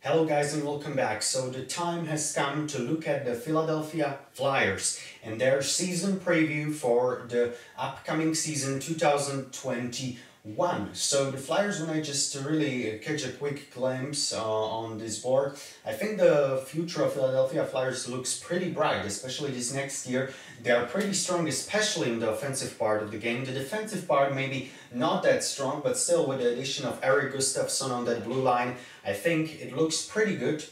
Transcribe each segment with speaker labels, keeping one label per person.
Speaker 1: Hello guys and welcome back. So the time has come to look at the Philadelphia Flyers and their season preview for the upcoming season 2021. So the Flyers, when I just really catch a quick glimpse on this board, I think the future of Philadelphia Flyers looks pretty bright, especially this next year. They are pretty strong, especially in the offensive part of the game. The defensive part maybe not that strong, but still with the addition of Erik Gustafsson on that blue line, I think it looks pretty good.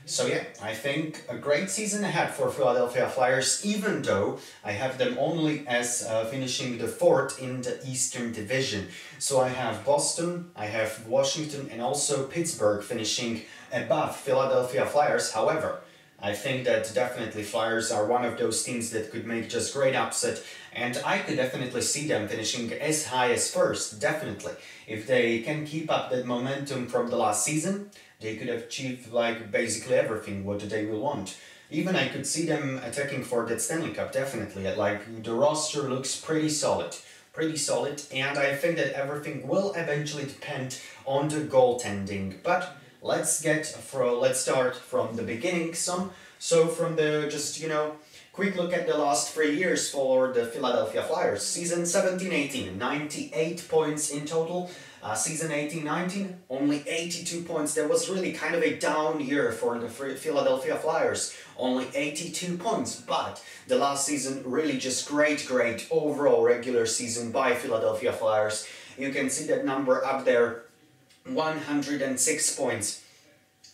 Speaker 1: So yeah, I think a great season ahead for Philadelphia Flyers, even though I have them only as finishing the fourth in the Eastern Division. So I have Boston, I have Washington and also Pittsburgh finishing above Philadelphia Flyers. However, I think that definitely Flyers are one of those teams that could make just great upset, and I could definitely see them finishing as high as first, definitely. If they can keep up that momentum from the last season, they could achieve like basically everything what they will want. Even I could see them attacking for that Stanley Cup, definitely. Like the roster looks pretty solid, and I think that everything will eventually depend on the goaltending. But let's start from the beginning some. So from the quick look at the last 3 years for the Philadelphia Flyers. Season 17-18, 98 points in total. Season 18-19, only 82 points. That was really kind of a down year for the Philadelphia Flyers. Only 82 points, but the last season really just great overall regular season by Philadelphia Flyers. You can see that number up there, 106 points.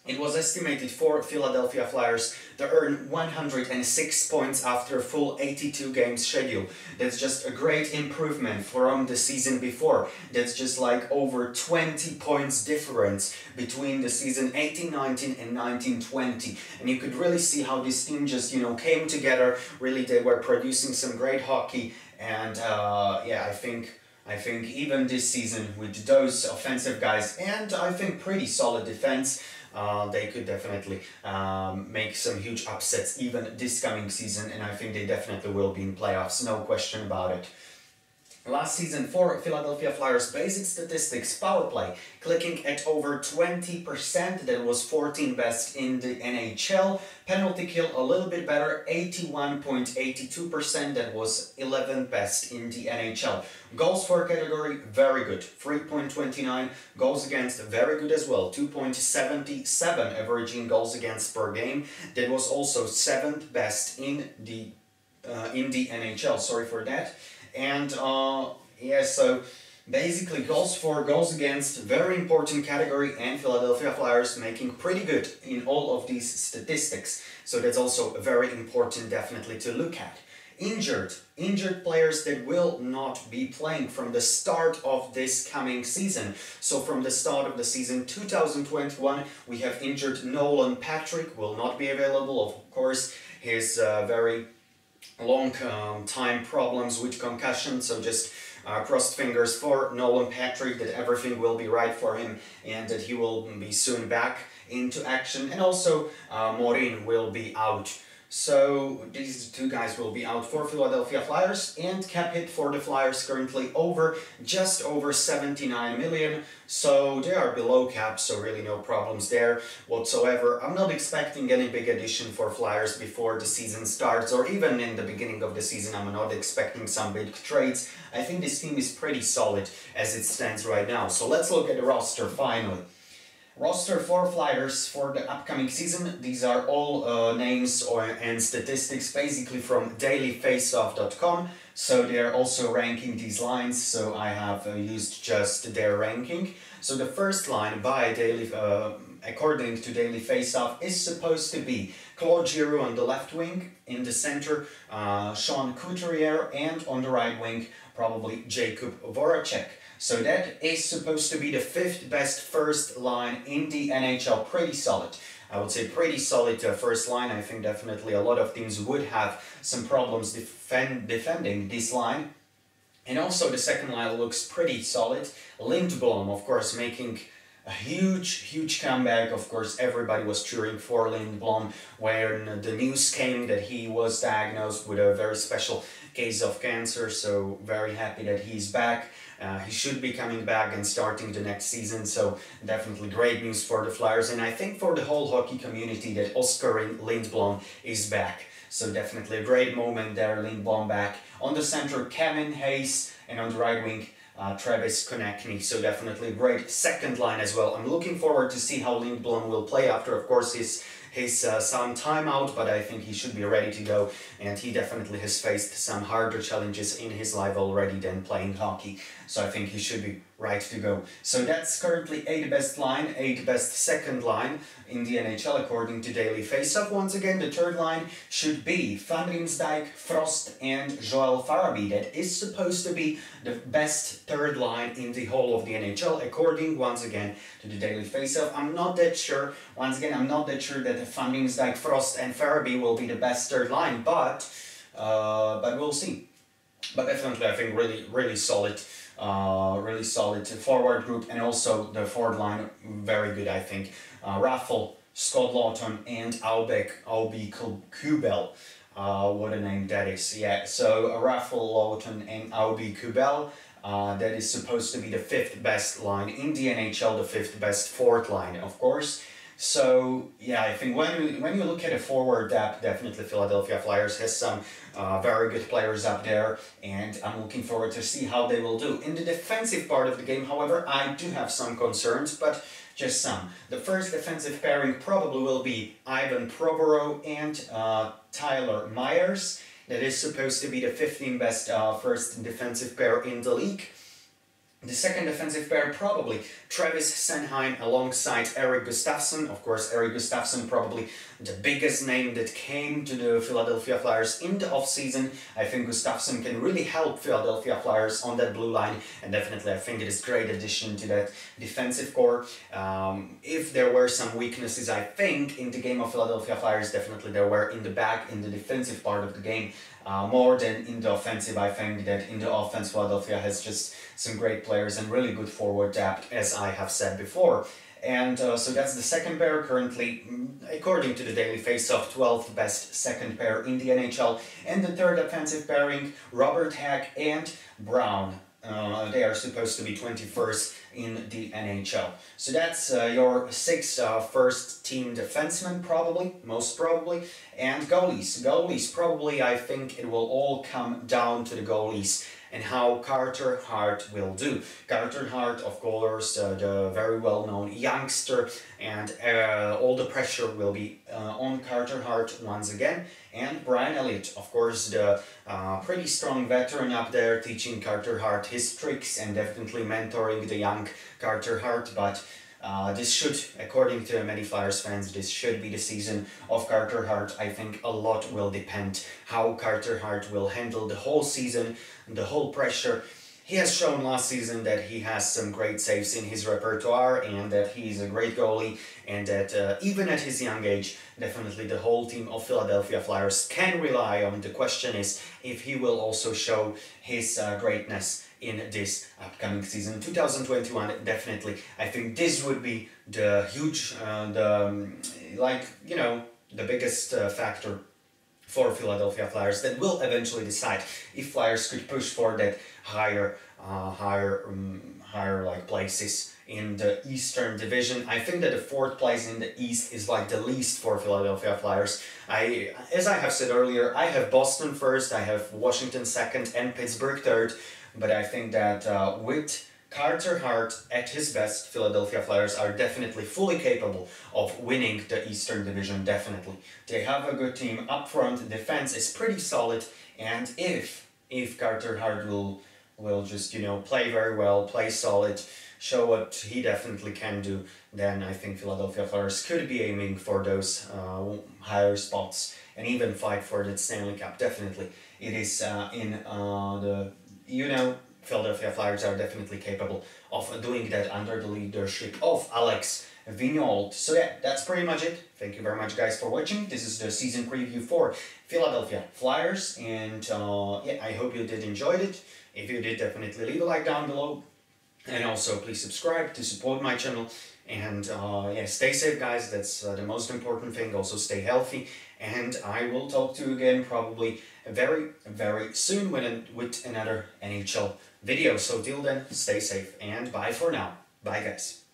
Speaker 1: It was estimated for Philadelphia Flyers to earn 106 points after a full 82 games schedule. That's just a great improvement from the season before. That's just like over 20 points difference between the season 18-19 and 19-20. And you could really see how this team just, came together. Really, they were producing some great hockey. And yeah, I think even this season with those offensive guys and I think pretty solid defense, they could definitely make some huge upsets even this coming season, and I think they definitely will be in playoffs, no question about it. Last season for Philadelphia Flyers, basic statistics, power play, clicking at over 20%, that was 14th best in the NHL. Penalty kill a little bit better, 81.82%, that was 11th best in the NHL. Goals for category, very good, 3.29. Goals against, very good as well, 2.77 averaging goals against per game. That was also 7th best in the NHL, sorry for that. And yeah, so basically goals against, very important category, and Philadelphia Flyers making pretty good in all of these statistics. So that's also very important definitely to look at. Injured players that will not be playing from the start of this coming season. So from the start of the season 2021, we have injured Nolan Patrick, will not be available. Of course, his very long time problems with concussion, so just crossed fingers for Nolan Patrick that everything will be right for him and that he will be soon back into action. And also Morin will be out. So these two guys will be out for Philadelphia Flyers, and cap hit for the Flyers currently just over 79 million. So they are below cap, so really no problems there whatsoever. I'm not expecting any big addition for Flyers before the season starts, or even in the beginning of the season. I'm not expecting some big trades. I think this team is pretty solid as it stands right now. So let's look at the roster finally. Roster for Flyers for the upcoming season. These are all names and statistics basically from dailyfaceoff.com. So they're also ranking these lines, so I have used just their ranking. So the first line by according to Daily Faceoff is supposed to be Claude Giroux on the left wing, in the center Sean Couturier, and on the right wing probably Jakub Voracek. So that is supposed to be the 5th best first line in the NHL. Pretty solid. I would say pretty solid first line. I think definitely a lot of teams would have some problems defending this line. And also the second line looks pretty solid. Lindblom, of course, making a huge comeback. Of course, everybody was cheering for Lindblom when the news came that he was diagnosed with a very special case of cancer, so very happy that he's back. He should be coming back and starting the next season, so definitely great news for the Flyers, and I think for the whole hockey community that Oskar Lindblom is back. So definitely a great moment there, Lindblom back. On the center, Kevin Hayes, and on the right wing, Travis Konechny. So definitely a great second line as well. I'm looking forward to see how Lindblom will play after, of course, his some time out, but I think he should be ready to go, and he definitely has faced some harder challenges in his life already than playing hockey, so I think he should be right to go. So that's currently 8th best line, 8th best second line in the NHL according to Daily Faceoff. Once again, the third line should be Van Riemsdyk, Frost and Joel Farabee. That is supposed to be the best third line in the whole of the NHL according, once again, to the Daily Faceoff. I'm not that sure, once again, I'm not that sure that Van Riemsdyk, Frost and Farabee will be the best third line, but we'll see. But definitely, I think really solid forward group, and also the forward line very good. I think Raffle, Scott Lawton, and Aubé Kubel. What a name that is! Yeah, so Raffle, Lawton, and Aubé Kubel. That is supposed to be the 5th best line in the NHL, the 5th best fourth line, of course. So yeah, I think when you look at a forward depth, definitely Philadelphia Flyers has some very good players up there, and I'm looking forward to see how they will do. In the defensive part of the game, however, I do have some concerns, but just some. The first defensive pairing probably will be Ivan Provorov and Tyler Myers. That is supposed to be the 15th best first defensive pair in the league. The second defensive pair, probably Travis Sanheim alongside Erik Gustafsson. Of course, Erik Gustafsson probably the biggest name that came to the Philadelphia Flyers in the offseason. I think Gustafsson can really help Philadelphia Flyers on that blue line, and definitely I think it is a great addition to that defensive core. If there were some weaknesses, I think, in the game of Philadelphia Flyers, definitely there were in the back, in the defensive part of the game. More than in the offensive, I think that in the offense Philadelphia has just some great players and really good forward depth, as I have said before. And so that's the second pair currently, according to the Daily Faceoff, 12th best second pair in the NHL. And the third offensive pairing, Robert Hack and Brown. They are supposed to be 21st in the NHL. So that's your 6 first team defensemen, probably, most probably. And goalies. Goalies, probably, I think it will all come down to the goalies and how Carter Hart will do. Carter Hart, of course, the very well-known youngster, and all the pressure will be on Carter Hart once again. And Brian Elliott, of course, the pretty strong veteran up there, teaching Carter Hart his tricks and definitely mentoring the young Carter Hart. But this should, according to many Flyers fans, this should be the season of Carter Hart. I think a lot will depend how Carter Hart will handle the whole season, the whole pressure. He has shown last season that he has some great saves in his repertoire, and that he's a great goalie, and that even at his young age, definitely the whole team of Philadelphia Flyers can rely on. The question is if he will also show his greatness in this upcoming season, 2021. Definitely, I think this would be the huge, the biggest factor for Philadelphia Flyers that will eventually decide if Flyers could push for that higher like places in the Eastern Division. I think that the 4th place in the East is like the least for Philadelphia Flyers. As I have said earlier, I have Boston first, I have Washington second, and Pittsburgh third. But I think that with Carter Hart at his best, Philadelphia Flyers are definitely fully capable of winning the Eastern Division, definitely. They have a good team up front, defense is pretty solid, and if Carter Hart will just, play very well, play solid, show what he definitely can do, then I think Philadelphia Flyers could be aiming for those higher spots and even fight for that Stanley Cup, definitely. It is Philadelphia Flyers are definitely capable of doing that under the leadership of Alex Vigneault. So yeah, that's pretty much it. Thank you very much, guys, for watching. This is the season preview for Philadelphia Flyers, and I hope you did enjoy it. If you did, definitely leave a like down below, and also please subscribe to support my channel. And yeah, stay safe, guys. That's the most important thing. Also, stay healthy. And I will talk to you again probably very, very soon with another NHL video. So till then, stay safe and bye for now. Bye, guys.